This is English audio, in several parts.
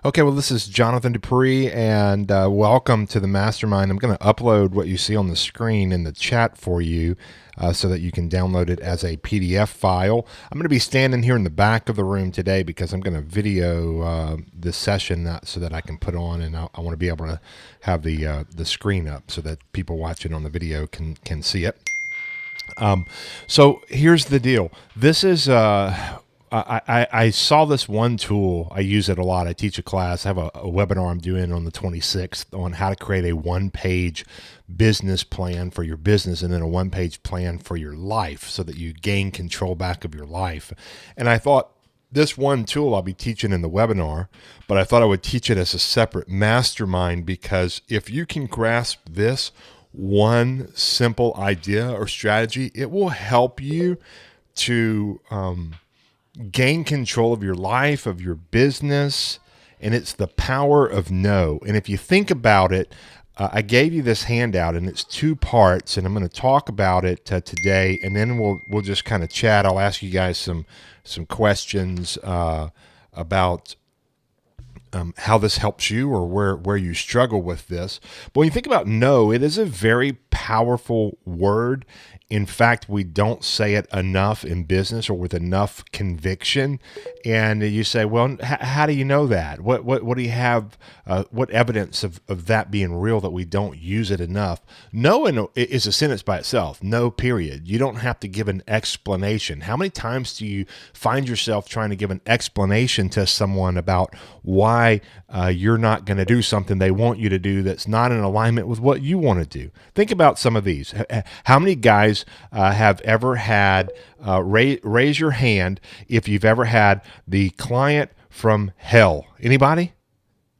Okay, well, this is Jonathan Dupree, and welcome to the Mastermind. I'm going to upload what you see on the screen in the chat for you so that you can download it as a PDF file. I'm going to be standing here in the back of the room today because I'm going to video this session so that I can put on, and I want to be able to have the screen up so that people watching on the video can see it. So here's the deal. This is I saw this one tool. I use it a lot. I teach a class. I have a webinar I'm doing on the 26th on how to create a one-page business plan for your business and then a one-page plan for your life so that you gain control back of your life. And I thought this one tool I'll be teaching in the webinar, but I thought I would teach it as a separate mastermind, because if you can grasp this one simple idea or strategy, it will help you to gain control of your life, of your business, and it's the power of no. And if you think about it, I gave you this handout, and it's two parts, and I'm going to talk about it today, and then we'll just kind of chat. I'll ask you guys some questions about how this helps you or where you struggle with this. But when you think about no, it is a very powerful word. In fact, we don't say it enough in business or with enough conviction. And you say, well, how do you know that? What do you have? What evidence of that being real that we don't use it enough? No is a sentence by itself. No, period. You don't have to give an explanation. How many times do you find yourself trying to give an explanation to someone about why you're not going to do something they want you to do that's not in alignment with what you want to do? Think about some of these. How many guys have ever had, raise your hand if you've ever had the client from hell? Anybody?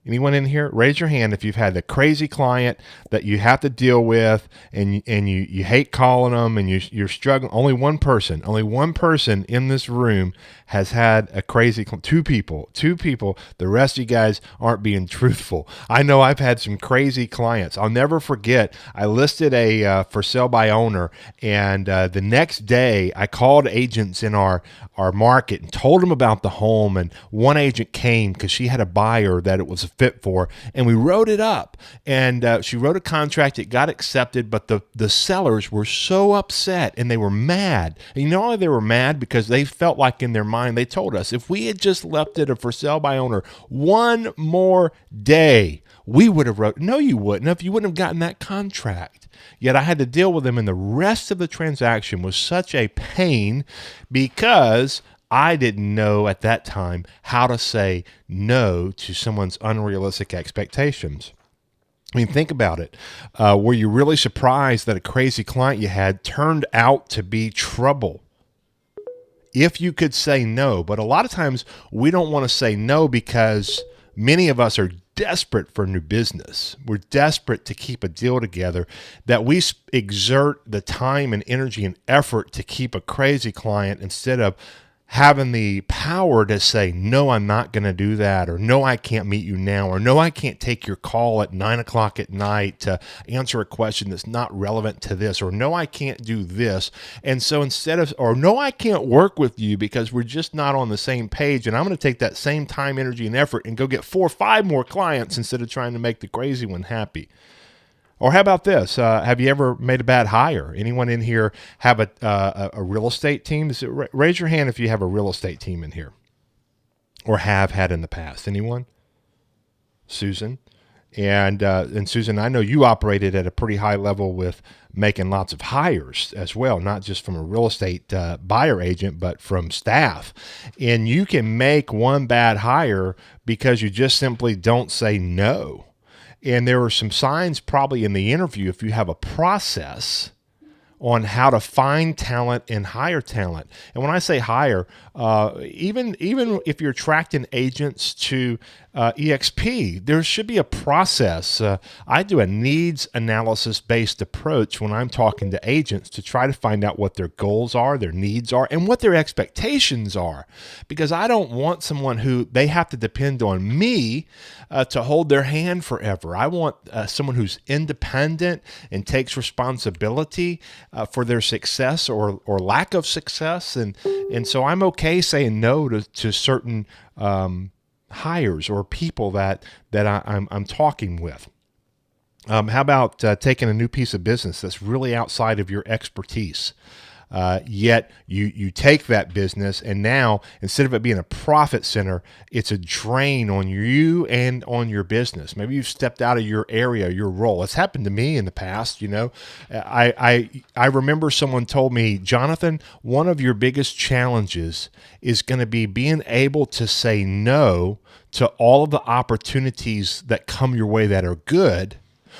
Anyone in here? Raise your hand if you've had the crazy client that you have to deal with, and you hate calling them, and you're struggling. Only one person in this room has had a crazy client. Two people. The rest of you guys aren't being truthful. I know I've had some crazy clients. I'll never forget. I listed a for sale by owner, and the next day I called agents in our market and told them about the home. And one agent came because she had a buyer that it was a fit for, and we wrote it up, and she wrote a contract. It got accepted, but the sellers were so upset and they were mad. And you know why they were mad? Because they felt like in their mind, they told us, if we had just left it a for sale by owner one more day, we would have wrote. No, you wouldn't have. You wouldn't have gotten that contract. Yet I had to deal with them, and the rest of the transaction was such a pain because I didn't know at that time how to say no to someone's unrealistic expectations. I mean, think about it. Were you really surprised that a crazy client you had turned out to be trouble? If you could say no. But a lot of times we don't want to say no because many of us are desperate for new business. We're desperate to keep a deal together, that we exert the time and energy and effort to keep a crazy client instead of having the power to say, no, I'm not going to do that, or no, I can't meet you now, or no, I can't take your call at 9:00 at night to answer a question that's not relevant to this, or no, I can't do this. And so instead of, or no, I can't work with you because we're just not on the same page, and I'm going to take that same time, energy, and effort and go get 4 or 5 more clients instead of trying to make the crazy one happy. Or how about this? Have you ever made a bad hire? Anyone in here have a real estate team? Raise your hand if you have a real estate team in here, or have had in the past. Anyone? Susan? And Susan, I know you operated at a pretty high level with making lots of hires as well, not just from a real estate buyer agent, but from staff. And you can make one bad hire because you just simply don't say no. And there are some signs probably in the interview, if you have a process on how to find talent and hire talent. And when I say hire, even if you're attracting agents to EXP, there should be a process. I do a needs analysis based approach when I'm talking to agents to try to find out what their goals are, their needs are, and what their expectations are. Because I don't want someone who they have to depend on me to hold their hand forever. I want someone who's independent and takes responsibility for their success or lack of success. And so I'm okay saying no to certain hires or people that I'm talking with? How about taking a new piece of business that's really outside of your expertise? Yet you take that business, and now instead of it being a profit center, it's a drain on you and on your business. Maybe you've stepped out of your area, your role. It's happened to me in the past. I remember someone told me, Jonathan, one of your biggest challenges is going to be being able to say no to all of the opportunities that come your way that are good,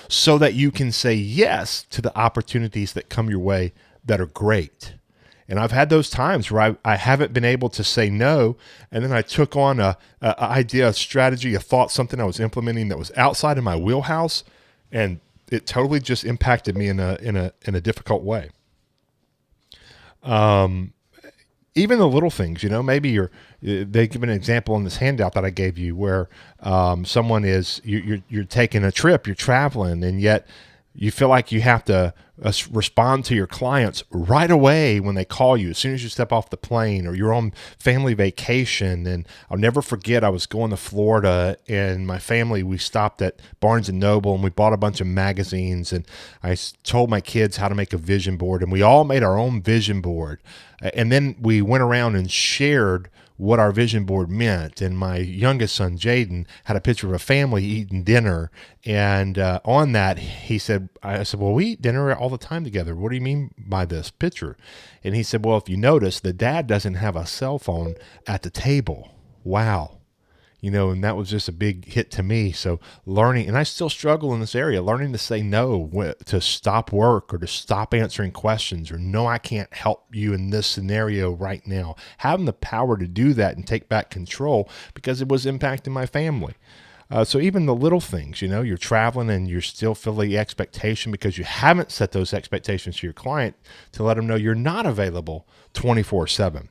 so that you can say yes to the opportunities that come your way that are great. And I've had those times where I haven't been able to say no, and then I took on a idea, a strategy, a thought, something I was implementing that was outside of my wheelhouse, and it totally just impacted me in a difficult way. Even the little things, maybe they give an example in this handout that I gave you where someone is, you're taking a trip, you're traveling, and yet you feel like you have to respond to your clients right away when they call you, as soon as you step off the plane, or you're on family vacation. And I'll never forget, I was going to Florida, and my family, we stopped at Barnes & Noble, and we bought a bunch of magazines, and I told my kids how to make a vision board, and we all made our own vision board. And then we went around and shared what our vision board meant. And my youngest son, Jaden, had a picture of a family eating dinner. And on that, I said, well, we eat dinner all the time together. What do you mean by this picture? And he said, well, if you notice, the dad doesn't have a cell phone at the table. Wow. And that was just a big hit to me. So learning, and I still struggle in this area, learning to say no, to stop work, or to stop answering questions, or no, I can't help you in this scenario right now. Having the power to do that and take back control, because it was impacting my family. So even the little things, you're traveling and you're still feeling the expectation because you haven't set those expectations to your client to let them know you're not available 24/7.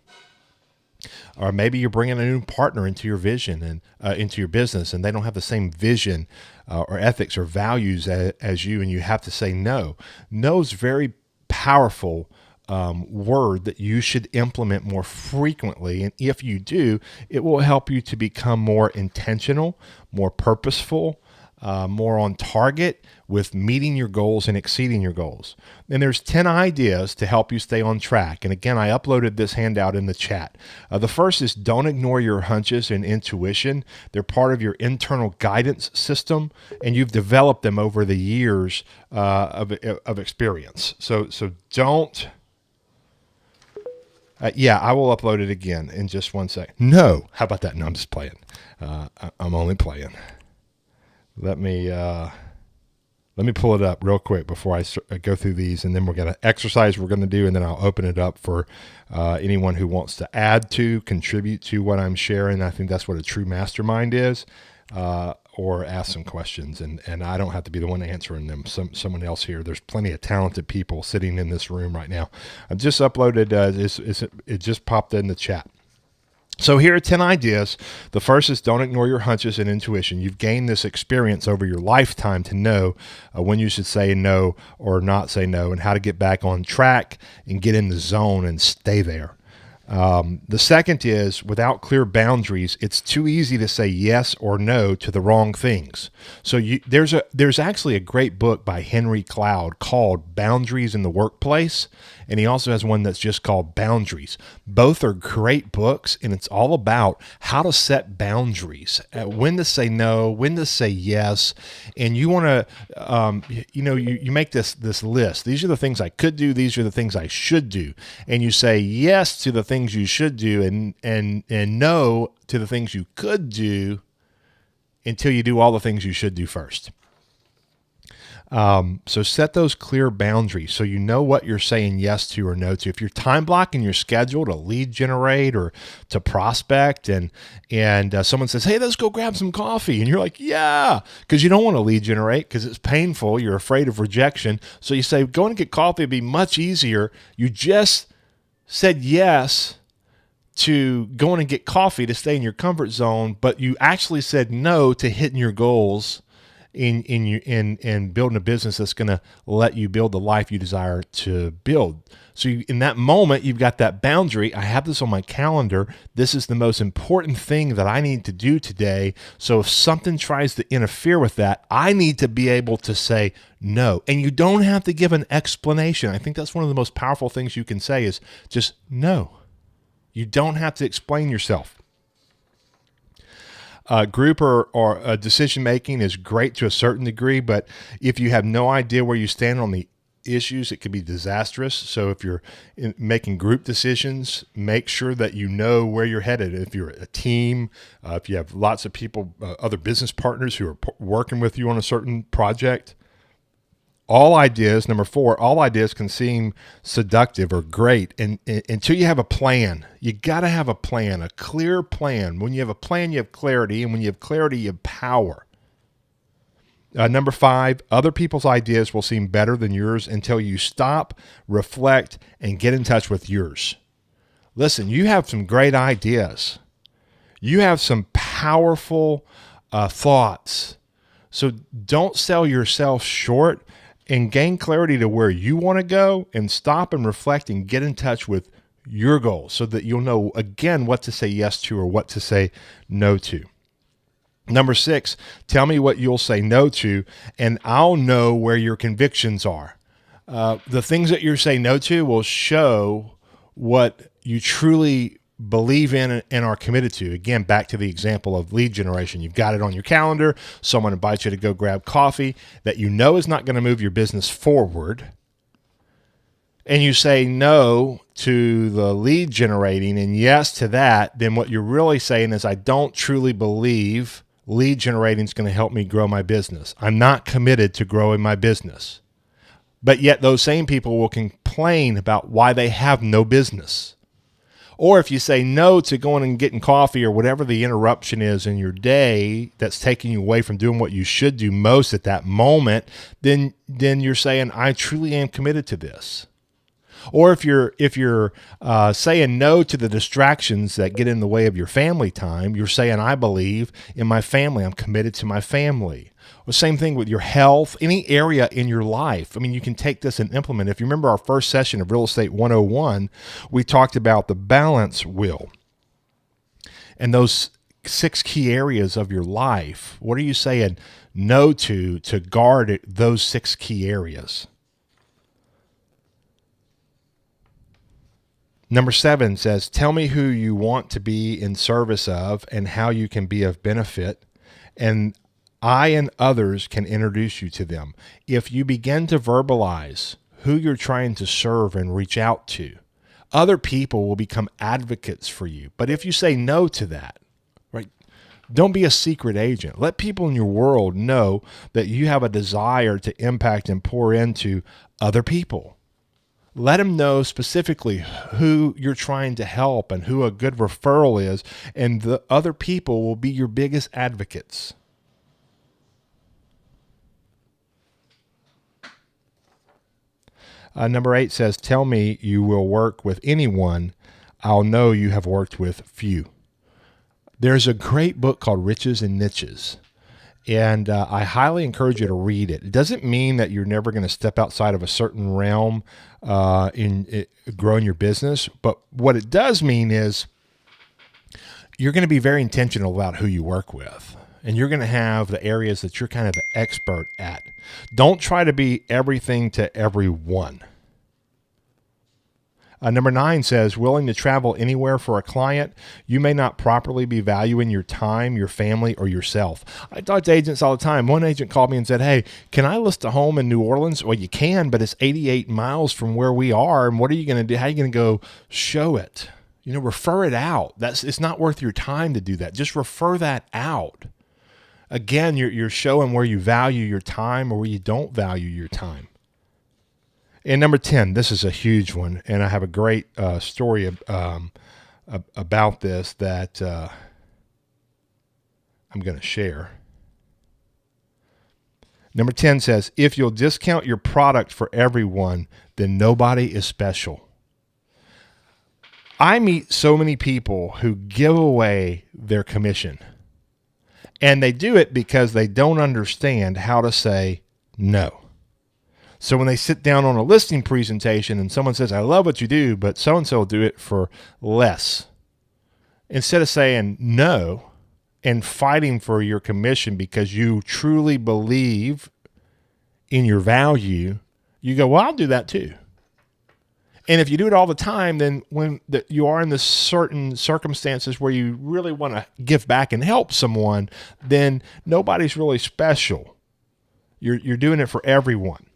Or maybe you're bringing a new partner into your vision and into your business, and they don't have the same vision or ethics or values as you, and you have to say no. No is very powerful word that you should implement more frequently. And if you do, it will help you to become more intentional, more purposeful, more on target with meeting your goals and exceeding your goals. And there's 10 ideas to help you stay on track. And again, I uploaded this handout in the chat. The first is, don't ignore your hunches and intuition. They're part of your internal guidance system, and you've developed them over the years of experience. So don't. I will upload it again in just 1 second. No, how about that? No, I'm just playing. I'm only playing. Let me pull it up real quick before I go through these, and then we're going to exercise we're going to do, and then I'll open it up for anyone who wants to contribute to what I'm sharing. I think that's what a true mastermind is, or ask some questions, and I don't have to be the one answering them. Someone else here. There's plenty of talented people sitting in this room right now. I've just uploaded. It just popped in the chat. So here are 10 ideas. The first is, don't ignore your hunches and intuition. You've gained this experience over your lifetime to know when you should say no or not say no, and how to get back on track and get in the zone and stay there. The second is, without clear boundaries, it's too easy to say yes or no to the wrong things. So there's actually a great book by Henry Cloud called Boundaries in the Workplace, and he also has one that's just called Boundaries. Both are great books, and it's all about how to set boundaries, when to say no, when to say yes. And you want to, you make this list. These are the things I could do. These are the things I should do. And you say yes to the things you should do, and no to the things you could do, until you do all the things you should do first. So set those clear boundaries so you know what you're saying yes to or no to. If you're time blocking your schedule to lead generate or to prospect, and someone says, hey, let's go grab some coffee, and you're like, yeah, because you don't want to lead generate because it's painful. You're afraid of rejection. So you say, going to get coffee would be much easier. You just said yes to going and get coffee to stay in your comfort zone, but you actually said no to hitting your goals in building a business that's going to let you build the life you desire to build. So in that moment, you've got that boundary. I have this on my calendar. This is the most important thing that I need to do today. So if something tries to interfere with that, I need to be able to say no. And you don't have to give an explanation. I think that's one of the most powerful things you can say is just no. You don't have to explain yourself. Group or decision making is great to a certain degree, but if you have no idea where you stand on the issues, it could be disastrous. So if you're making group decisions, make sure that you know where you're headed. If you're a team, if you have lots of people, other business partners who are working with you on a certain project, all ideas, number 4, all ideas can seem seductive or great until you have a plan. You got to have a plan, a clear plan. When you have a plan, you have clarity. And when you have clarity, you have power. Number 5, other people's ideas will seem better than yours until you stop, reflect, and get in touch with yours. Listen, you have some great ideas. You have some powerful thoughts. So don't sell yourself short. And gain clarity to where you want to go and stop and reflect and get in touch with your goals so that you'll know, again, what to say yes to or what to say no to. Number 6, tell me what you'll say no to, and I'll know where your convictions are. The things that you're saying no to will show what you truly believe in and are committed to. Again, back to the example of lead generation. You've got it on your calendar. Someone invites you to go grab coffee that you know is not going to move your business forward. And you say no to the lead generating and yes to that, then what you're really saying is I don't truly believe lead generating is going to help me grow my business. I'm not committed to growing my business. But yet those same people will complain about why they have no business. Or if you say no to going and getting coffee or whatever the interruption is in your day that's taking you away from doing what you should do most at that moment, then you're saying, I truly am committed to this. Or if you're saying no to the distractions that get in the way of your family time, you're saying, I believe in my family. I'm committed to my family. Or same thing with your health, any area in your life. I mean, you can take this and implement. If you remember our first session of Real Estate 101, we talked about the balance wheel and those 6 key areas of your life. What are you saying no to guard those 6 key areas? Number 7 says, tell me who you want to be in service of and how you can be of benefit, and I and others can introduce you to them. If you begin to verbalize who you're trying to serve and reach out to, other people will become advocates for you. But if you say no to that, right, don't be a secret agent. Let people in your world know that you have a desire to impact and pour into other people. Let them know specifically who you're trying to help and who a good referral is, and the other people will be your biggest advocates. Number 8 says, tell me you will work with anyone. I'll know you have worked with few. There's a great book called Riches and Niches, and I highly encourage you to read it. It doesn't mean that you're never going to step outside of a certain realm in growing your business, but what it does mean is you're going to be very intentional about who you work with. And you're going to have the areas that you're kind of the expert at. Don't try to be everything to everyone. Number 9 says, willing to travel anywhere for a client. You may not properly be valuing your time, your family, or yourself. I talk to agents all the time. One agent called me and said, hey, can I list a home in New Orleans? Well, you can, but it's 88 miles from where we are. And what are you going to do? How are you going to go show it? You know, refer it out. It's not worth your time to do that. Just refer that out. Again, you're showing where you value your time or where you don't value your time. And number 10, this is a huge one, and I have a great story about this that I'm going to share. Number 10 says, if you'll discount your product for everyone, then nobody is special. I meet so many people who give away their commission. And they do it because they don't understand how to say no. So when they sit down on a listing presentation and someone says, I love what you do, but so-and-so will do it for less. Instead of saying no and fighting for your commission because you truly believe in your value, you go, well, I'll do that too. And if you do it all the time, then when you are in the certain circumstances where you really want to give back and help someone, then nobody's really special. You're doing it for everyone.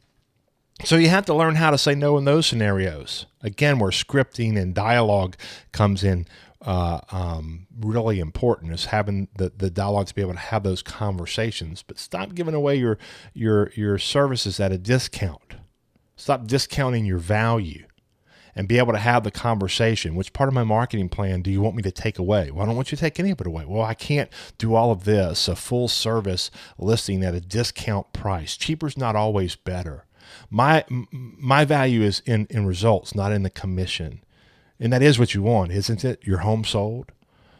So you have to learn how to say no in those scenarios. Again, where scripting and dialogue comes in really important, is having the dialogue to be able to have those conversations. But stop giving away your services at a discount. Stop discounting your value. And be able to have the conversation. Which part of my marketing plan do you want me to take away? Well, I don't want you to take any of it away. Well, I can't do all of this, a full service listing at a discount price. Cheaper's not always better. My value is in results, not in the commission. And that is what you want, isn't it? Your home sold.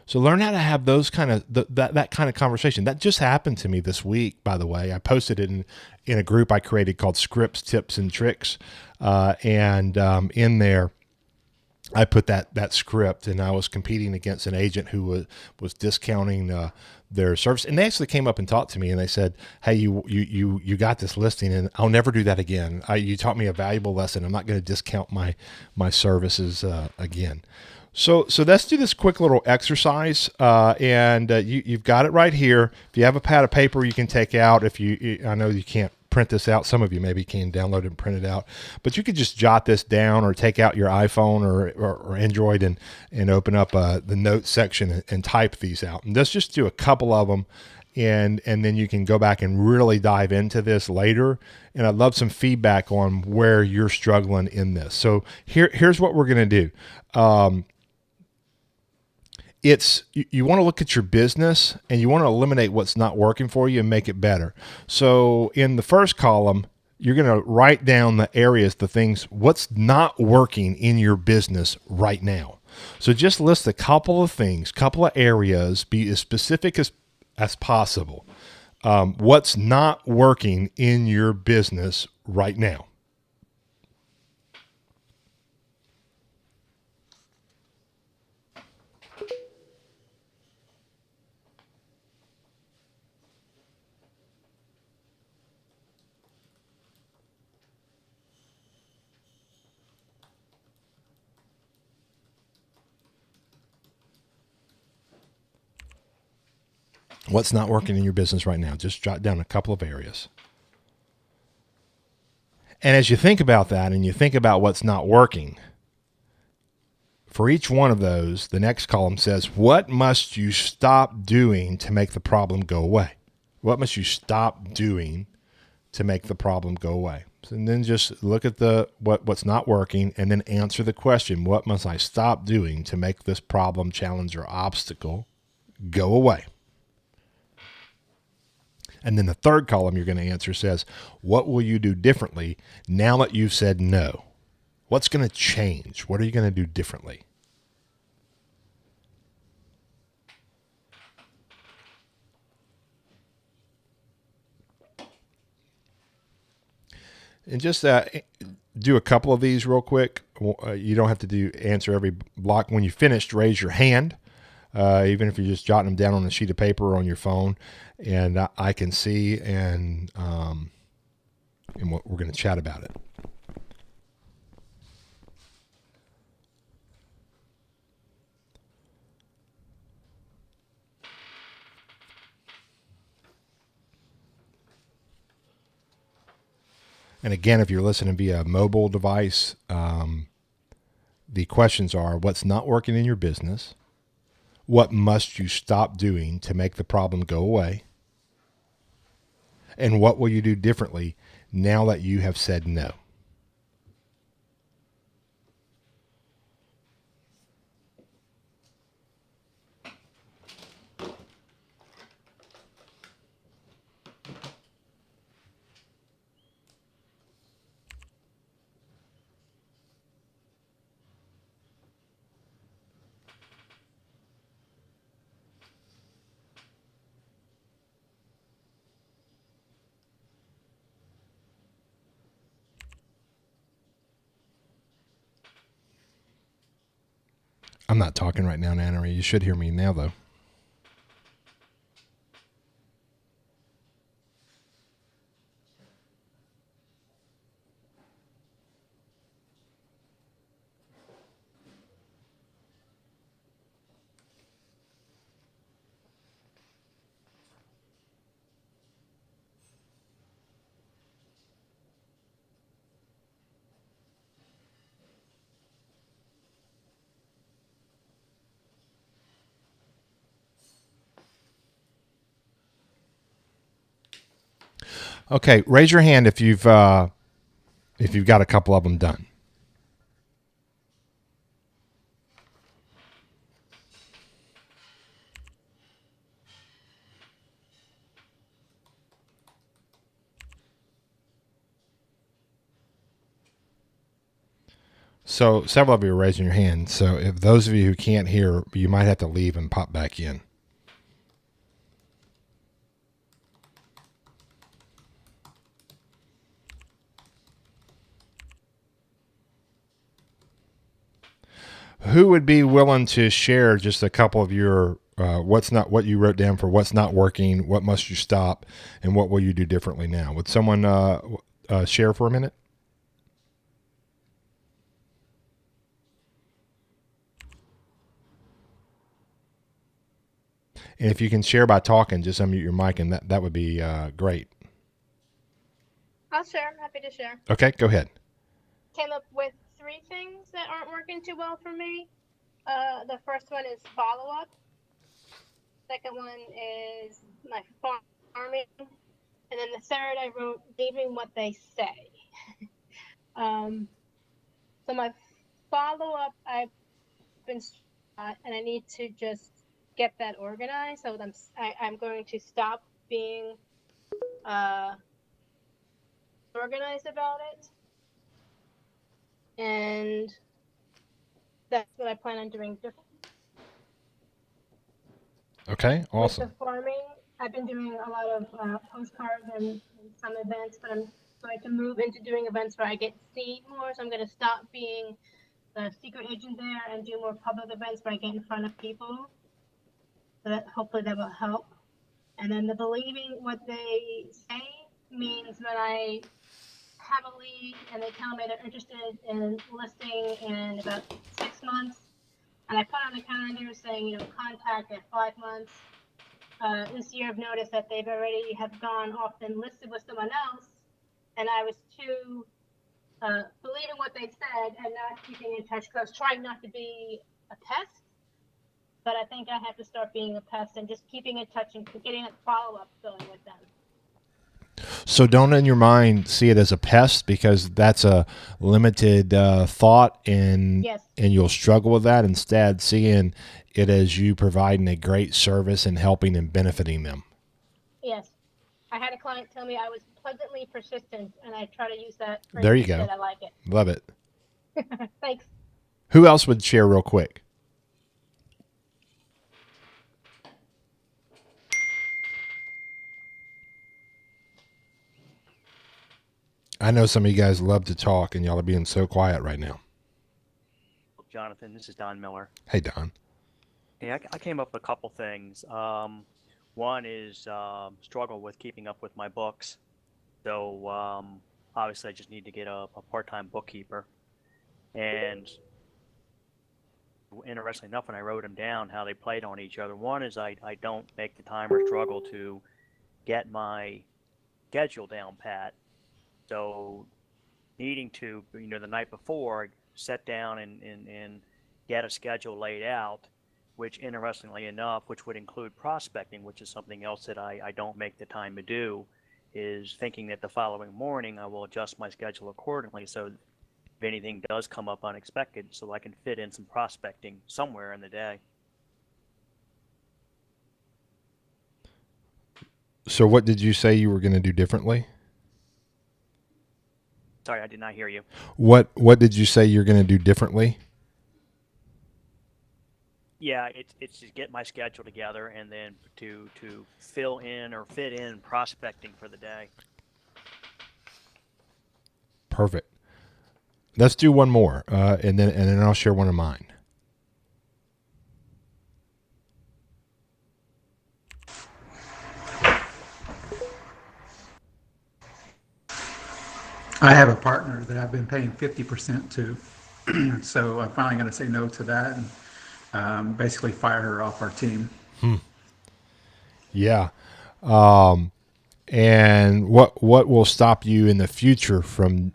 So learn how to have those kind of that kind of conversation. That just happened to me this week, by the way. I posted it in a group I created called Scripts, Tips, and Tricks. And in there, I put that script, and I was competing against an agent who was discounting their service. And they actually came up and talked to me, and they said, hey, you got this listing, and I'll never do that again. You taught me a valuable lesson. I'm not going to discount my services again. So let's do this quick little exercise, and you've got it right here. If you have a pad of paper, you can take out. I know you can't print this out. Some of you maybe can download it and print it out, but you could just jot this down or take out your iPhone or Android and open up the notes section and type these out. And let's just do a couple of them, and then you can go back and really dive into this later. And I'd love some feedback on where you're struggling in this. So here's what we're going to do. You want to look at your business and you want to eliminate what's not working for you and make it better. So in the first column, you're going to write down the areas, the things, what's not working in your business right now. So just list a couple of things, couple of areas, be as specific as possible. What's not working in your business right now. What's not working in your business right now? Just jot down a couple of areas. And as you think about that and you think about what's not working, for each one of those, the next column says, what must you stop doing to make the problem go away? What must you stop doing to make the problem go away? And then just look at what's not working and then answer the question, what must I stop doing to make this problem, challenge, or obstacle go away? And then the third column you're going to answer says, what will you do differently now that you've said no? What's going to change? What are you going to do differently? And just do a couple of these real quick. You don't have to answer every block. When you finished, raise your hand. Even if you're just jotting them down on a sheet of paper or on your phone, and I can see, and we're going to chat about it. And again, if you're listening via a mobile device, the questions are, what's not working in your business? What must you stop doing to make the problem go away? And what will you do differently now that you have said no? I'm not talking right now, Nannery. You should hear me now, though. Okay, raise your hand if you've got a couple of them done. So several of you are raising your hand. So if those of you who can't hear, you might have to leave and pop back in. Who would be willing to share just a couple of your what you wrote down for what's not working, what must you stop, and what will you do differently now? Would someone share for a minute? And if you can share by talking, just unmute your mic, and that would be great. I'll share. I'm happy to share. Okay, go ahead. Came up with 3 things that aren't working too well for me. The first one is follow-up. Second one is my farming. And then the third, I wrote leaving what they say. So my follow-up, I've been and I need to just get that organized. So I'm going to stop being organized about it. And that's what I plan on doing different. Okay, awesome. With the farming, I've been doing a lot of postcards and some events, but I'm going to move into doing events where I get seen more. So I'm going to stop being the secret agent there and do more public events where I get in front of people. So that hopefully that will help. And then the believing what they say means when I have a lead and they tell me they're interested in listing in about 6 months, and I put on the calendar saying, contact at 5 months. This year I've noticed that they've already have gone off and listed with someone else, and I was too believing what they said and not keeping in touch, because I was trying not to be a pest, but I think I have to start being a pest and just keeping in touch and getting a follow-up going with them. So don't in your mind see it as a pest, because that's a limited thought, and Yes. and you'll struggle with that. Instead, seeing it as you providing a great service and helping and benefiting them. Yes. I had a client tell me I was pleasantly persistent, and I try to use that phrase. There you go. Instead. I like it. Love it. Thanks. Who else would share real quick? I know some of you guys love to talk, and y'all are being so quiet right now. Jonathan, this is Don Miller. Hey, Don. Hey, I came up with a couple things. One is struggle with keeping up with my books. So obviously I just need to get a part-time bookkeeper. And interestingly enough, when I wrote them down, how they played on each other. One is I don't make the time or struggle to get my schedule down pat. So needing to, the night before, sit down and get a schedule laid out, which interestingly enough, which would include prospecting, which is something else that I don't make the time to do, is thinking that the following morning I will adjust my schedule accordingly. So if anything does come up unexpected, so I can fit in some prospecting somewhere in the day. So what did you say you were going to do differently? Sorry, I did not hear you. What did you say you're going to do differently? Yeah, it's to get my schedule together and then to fill in or fit in prospecting for the day. Perfect. Let's do one more, and then I'll share one of mine. I have a partner that I've been paying 50% to, so I'm finally going to say no to that and basically fire her off our team. Yeah. And what will stop you in the future from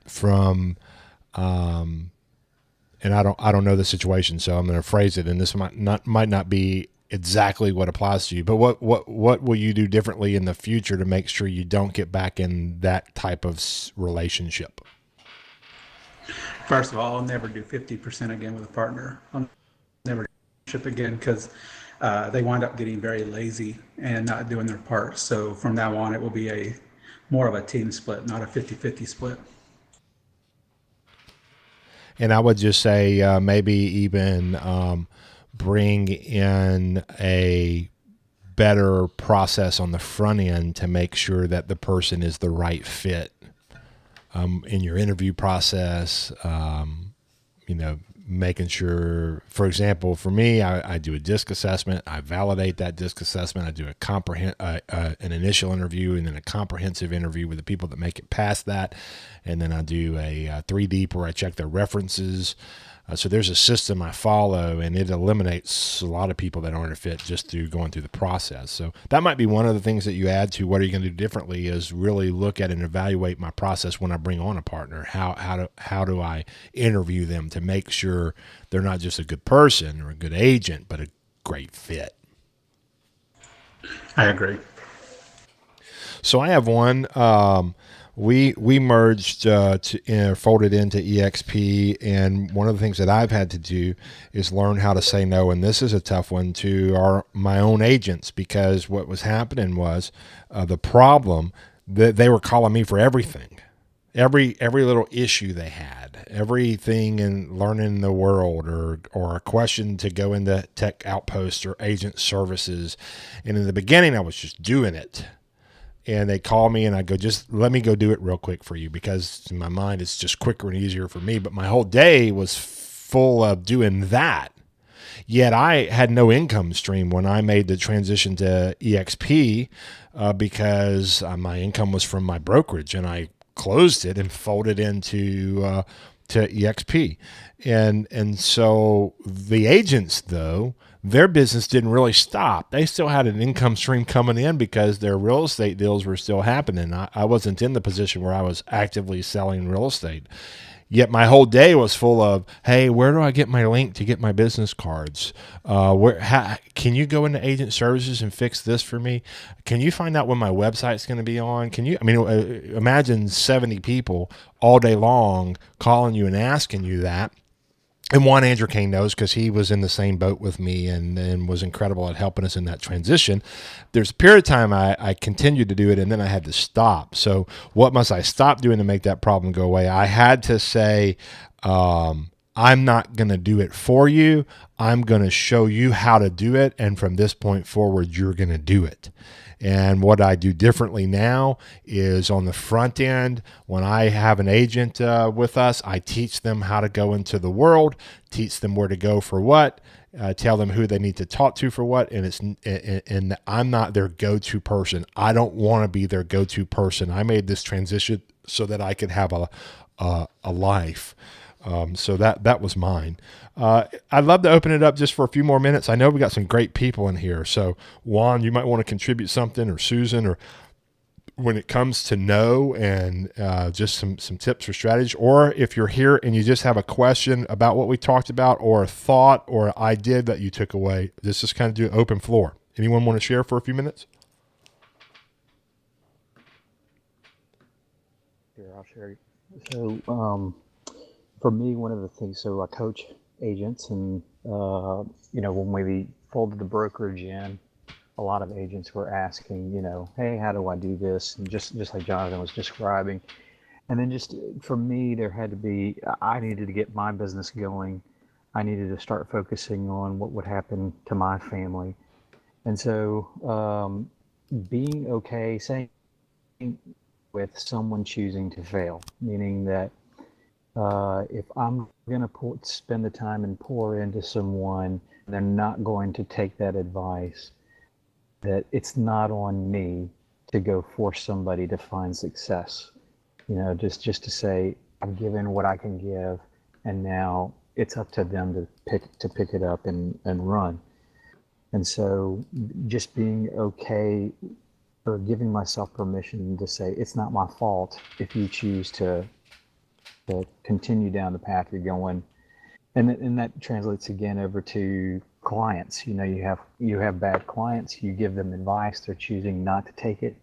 and I don't know the situation, so I'm going to phrase it, and this might not be exactly what applies to you, but what will you do differently in the future to make sure you don't get back in that type of relationship? First of all, I'll never do 50% again with a partner. I'll never do ship again because they wind up getting very lazy and not doing their part. So from now on, it will be a more of a team split, not a 50-50 split. And I would just say maybe even bring in a better process on the front end to make sure that the person is the right fit in your interview process. You know, making sure, for example, for me, I do a disc assessment. I validate that disc assessment. I do an initial interview and then a comprehensive interview with the people that make it past that. And then I do a 3D where I check their references. So there's a system I follow, and it eliminates a lot of people that aren't a fit just through going through the process. So that might be one of the things that you add to what are you going to do differently is really look at and evaluate my process when I bring on a partner. How do I interview them to make sure they're not just a good person or a good agent, but a great fit? I agree. So I have one. We merged folded into EXP, and one of the things that I've had to do is learn how to say no, and this is a tough one to my own agents, because what was happening was the problem that they were calling me for everything. Every little issue they had, everything in learning the world, or a question to go into tech outpost or agent services. And in the beginning, I was just doing it. And they call me and I go, just let me go do it real quick for you, because in my mind it's just quicker and easier for me. But my whole day was full of doing that. Yet I had no income stream when I made the transition to EXP because my income was from my brokerage, and I closed it and folded into to EXP. And so the agents, though, their business didn't really stop. They still had an income stream coming in because their real estate deals were still happening. I wasn't in the position where I was actively selling real estate. Yet my whole day was full of, hey, where do I get my link to get my business cards? Can you go into agent services and fix this for me? Can you find out when my website's going to be on? Imagine 70 people all day long calling you and asking you that. And one, Andrew Kane knows because he was in the same boat with me and was incredible at helping us in that transition. There's a period of time I continued to do it, and then I had to stop. So what must I stop doing to make that problem go away? I had to say, I'm not going to do it for you. I'm going to show you how to do it. And from this point forward, you're going to do it. And what I do differently now is on the front end, when I have an agent with us, I teach them how to go into the world, teach them where to go for what, tell them who they need to talk to for what. And I'm not their go-to person. I don't want to be their go-to person. I made this transition so that I could have a life. So that was mine. I'd love to open it up just for a few more minutes. I know we got some great people in here. So Juan, you might want to contribute something, or Susan, or when it comes to no, and just some tips or strategies. Or if you're here and you just have a question about what we talked about, or a thought or idea that you took away, just kind of do an open floor. Anyone want to share for a few minutes? Here, I'll share. So, for me, one of the things, so I coach agents, and when we folded the brokerage in, a lot of agents were asking, hey, how do I do this? And just like Jonathan was describing. And then just for me, I needed to get my business going. I needed to start focusing on what would happen to my family. And so being okay, saying with someone choosing to fail, meaning that if I'm going to spend the time and pour into someone, they're not going to take that advice, that it's not on me to go force somebody to find success. just to say I've given what I can give, and now it's up to them to pick it up and run. And so just being okay, or giving myself permission to say it's not my fault if you choose to continue down the path you're going. And that translates again over to clients. You have bad clients, you give them advice, they're choosing not to take it.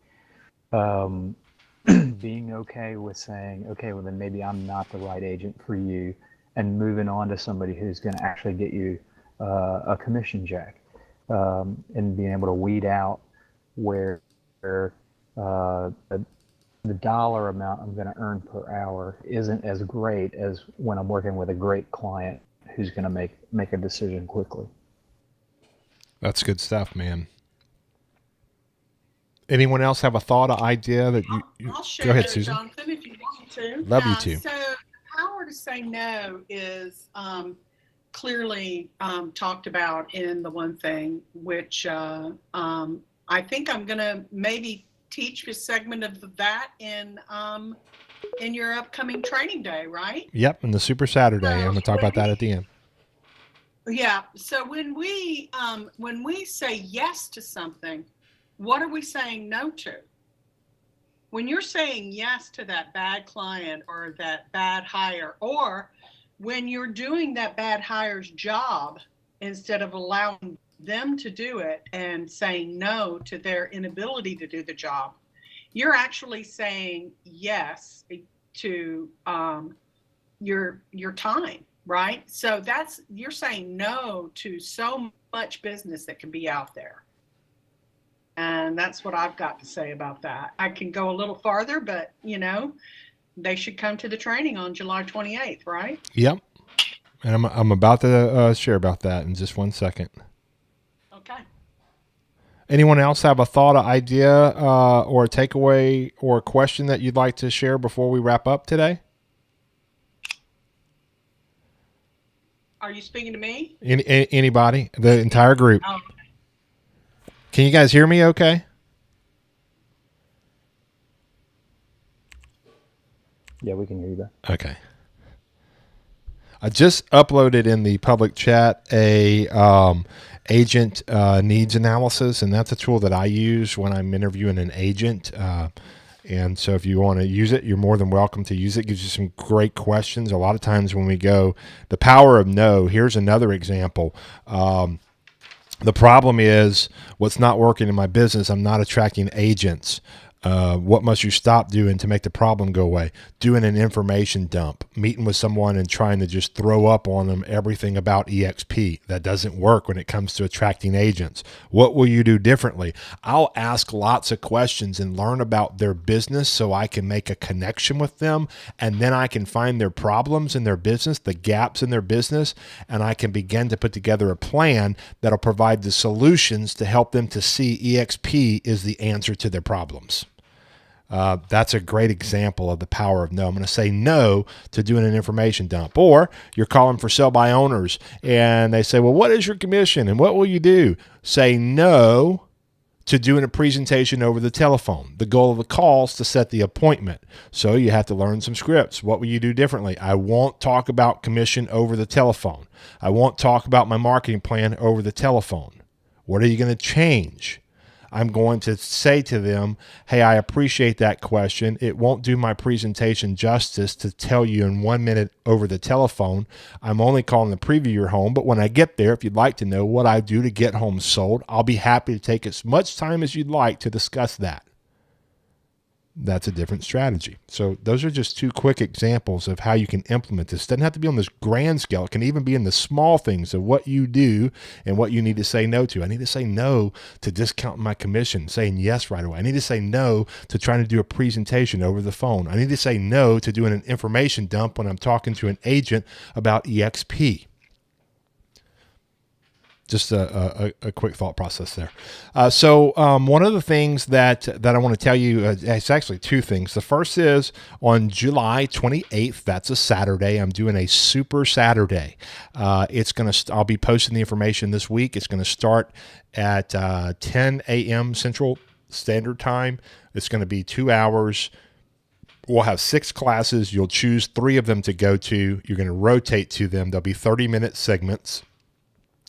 Being okay with saying, okay, well then maybe I'm not the right agent for you, and moving on to somebody who's going to actually get you a commission check, and being able to weed out where the dollar amount I'm going to earn per hour isn't as great as when I'm working with a great client who's going to make a decision quickly. That's good stuff, man. Anyone else have a thought, an idea that you I'll share go ahead, that, Susan. Jonathan, if you want to. Love you too. So the power to say no is clearly talked about in the one thing, which I think I'm going to maybe teach a segment of that in your upcoming training day, right? Yep, and the Super Saturday. I'm going to talk about that at the end. Yeah. So when we say yes to something, what are we saying no to? When you're saying yes to that bad client or that bad hire, or when you're doing that bad hire's job instead of allowing them to do it and saying no to their inability to do the job, you're actually saying yes to your time, right? So you're saying no to so much business that can be out there. And that's what I've got to say about that. I can go a little farther, but they should come to the training on July 28th, right? Yep. And I'm about to share about that in just 1 second. Okay. Anyone else have a thought, an idea, or a takeaway, or a question that you'd like to share before we wrap up today? Are you speaking to me? Anybody? The entire group. Oh. Can you guys hear me okay? Yeah, we can hear you back. Okay. I just uploaded in the public chat a agent needs analysis, and that's a tool that I use when I'm interviewing an agent. And so if you want to use it, you're more than welcome to use it. It gives you some great questions. A lot of times when we go, the power of no, here's another example. The problem is what's not working in my business. I'm not attracting agents. What must you stop doing to make the problem go away? Doing an information dump, meeting with someone and trying to just throw up on them everything about EXP. That doesn't work when it comes to attracting agents. What will you do differently? I'll ask lots of questions and learn about their business so I can make a connection with them, and then I can find their problems in their business, the gaps in their business, and I can begin to put together a plan that'll provide the solutions to help them to see EXP is the answer to their problems. That's a great example of the power of no. I'm going to say no to doing an information dump. Or you're calling for sell by owners and they say, well, what is your commission and what will you do? Say no to doing a presentation over the telephone. The goal of the call is to set the appointment. So you have to learn some scripts. What will you do differently? I won't talk about commission over the telephone. I won't talk about my marketing plan over the telephone. What are you going to change? I'm going to say to them, hey, I appreciate that question. It won't do my presentation justice to tell you in 1 minute over the telephone. I'm only calling to preview your home, but when I get there, if you'd like to know what I do to get homes sold, I'll be happy to take as much time as you'd like to discuss that. That's a different strategy. So those are just two quick examples of how you can implement this. It doesn't have to be on this grand scale. It can even be in the small things of what you do and what you need to say no to. I need to say no to discounting my commission, saying yes right away. I need to say no to trying to do a presentation over the phone. I need to say no to doing an information dump when I'm talking to an agent about EXP. Just a quick thought process there. So one of the things that I want to tell you, it's actually two things. The first is on July 28th, that's a Saturday. I'm doing a Super Saturday. I'll be posting the information this week. It's going to start at 10 a.m. Central Standard Time. It's going to be 2 hours. We'll have 6 classes. You'll choose 3 of them to go to. You're going to rotate to them. There'll be 30-minute segments.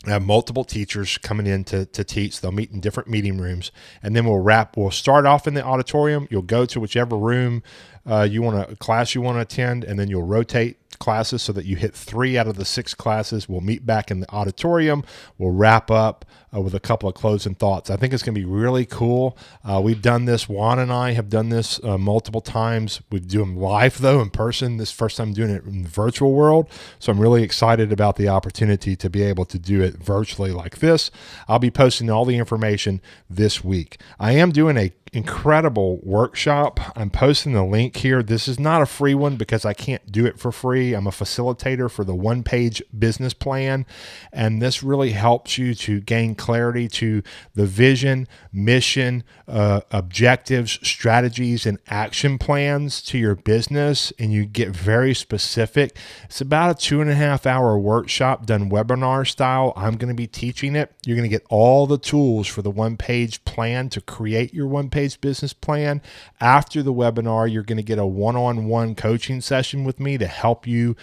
I have multiple teachers coming in to teach. They'll meet in different meeting rooms, and then we'll start off in the auditorium. You'll go to whichever room class you want to attend, and then you'll rotate classes so that you hit 3 out of the 6 classes. We'll meet back in the auditorium. We'll wrap up with a couple of closing thoughts. I think it's going to be really cool. We've done this. Juan and I have done this multiple times. We do them live, though, in person. This is the first time doing it in the virtual world, so I'm really excited about the opportunity to be able to do it virtually like this. I'll be posting all the information this week. I am doing a incredible workshop. I'm posting the link here. This is not a free one because I can't do it for free. I'm a facilitator for the one-page business plan, and this really helps you to gain clarity to the vision, mission, objectives, strategies, and action plans to your business, and you get very specific. It's about a 2.5-hour workshop done webinar style. I'm going to be teaching it. You're going to get all the tools for the one-page plan to create your one-page business plan. After the webinar, you're going to get a one-on-one coaching session with me to help you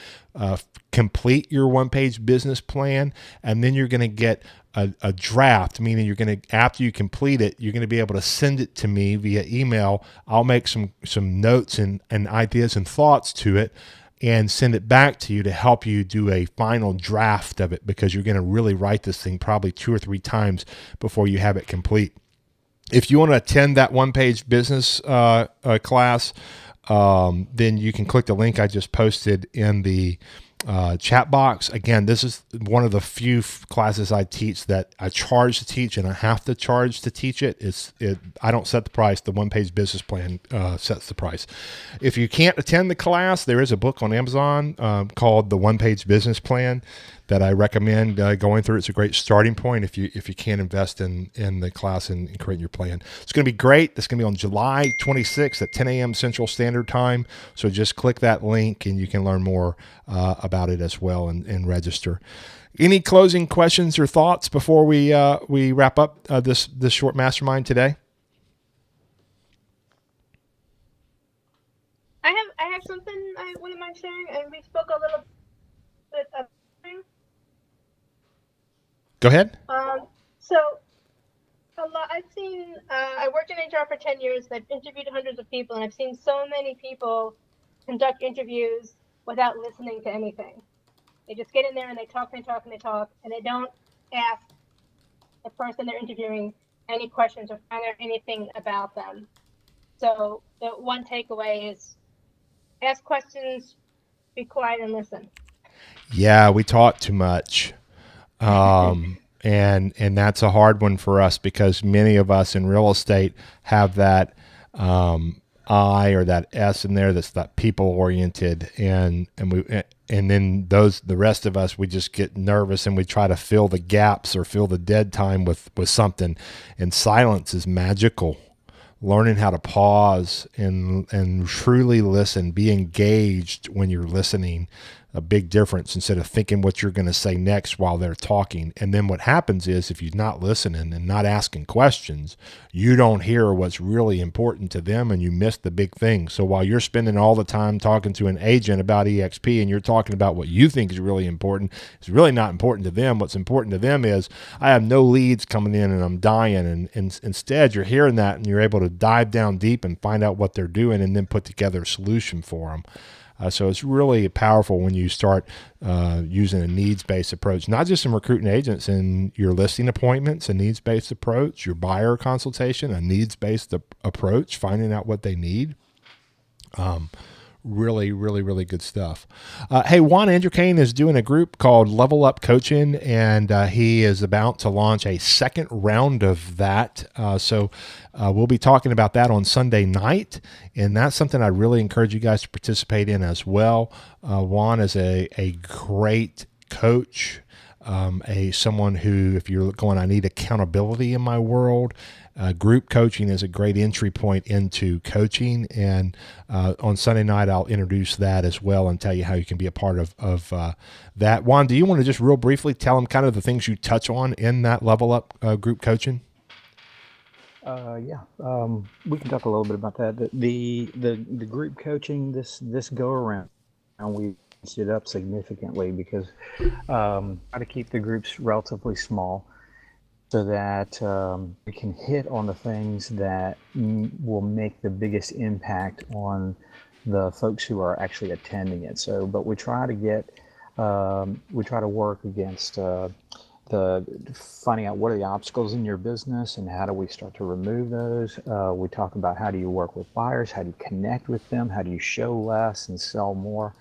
complete your one-page business plan, and then you're going to get a draft, meaning you're going to, after you complete it, you're going to be able to send it to me via email. I'll make some notes and ideas and thoughts to it and send it back to you to help you do a final draft of it, because you're going to really write this thing probably 2 or 3 times before you have it complete. If you want to attend that one-page business class, then you can click the link I just posted in the chat box. Again, this is one of the few classes I teach that I charge to teach, and I have to charge to teach it. I don't set the price. The one-page business plan sets the price. If you can't attend the class, there is a book on Amazon called The One-Page Business Plan that I recommend going through. It's a great starting point if you can't invest in the class and creating your plan. It's going to be great. It's going to be on July 26th at 10 a.m. Central Standard Time. So just click that link and you can learn more about it as well and register. Any closing questions or thoughts before we wrap up this short mastermind today? I have something I wouldn't mind sharing, and we spoke a little bit of. Go ahead. So a lot, I've seen, I worked in HR for 10 years. I've interviewed hundreds of people, and I've seen so many people conduct interviews without listening to anything. They just get in there and they talk and talk and they talk, and they don't ask the person they're interviewing any questions or find out anything about them. So the one takeaway is ask questions, be quiet, and listen. Yeah, we talk too much. And that's a hard one for us, because many of us in real estate have that I or that S in there that's that people oriented, and then the rest of us, we just get nervous and we try to fill the gaps or fill the dead time with something. And silence is magical. Learning how to pause and truly listen, be engaged when you're listening, a big difference, instead of thinking what you're going to say next while they're talking. And then what happens is, if you're not listening and not asking questions, you don't hear what's really important to them, and you miss the big thing. So while you're spending all the time talking to an agent about EXP and you're talking about what you think is really important, it's really not important to them. What's important to them is, I have no leads coming in and I'm dying. And instead you're hearing that and you're able to dive down deep and find out what they're doing and then put together a solution for them. So it's really powerful when you start using a needs-based approach, not just in recruiting agents, in your listing appointments, a needs-based approach, your buyer consultation, a needs-based approach, finding out what they need. Really, really, really good stuff. Hey, Juan Andrew Kane is doing a group called Level Up Coaching, and he is about to launch a second round of that. So we'll be talking about that on Sunday night, and that's something I really encourage you guys to participate in as well. Juan is a great coach, someone who, if you're going, I need accountability in my world, group coaching is a great entry point into coaching. And on Sunday night, I'll introduce that as well and tell you how you can be a part of that. Juan, do you want to just real briefly tell them kind of the things you touch on in that Level Up group coaching? Yeah, we can talk a little bit about that. The group coaching this go around, and we changed it up significantly because try to keep the groups relatively small so that we can hit on the things that will make the biggest impact on the folks who are actually attending it. So, but we try to we try to work against the finding out what are the obstacles in your business and how do we start to remove those. We talk about how do you work with buyers, how do you connect with them, how do you show less and sell more.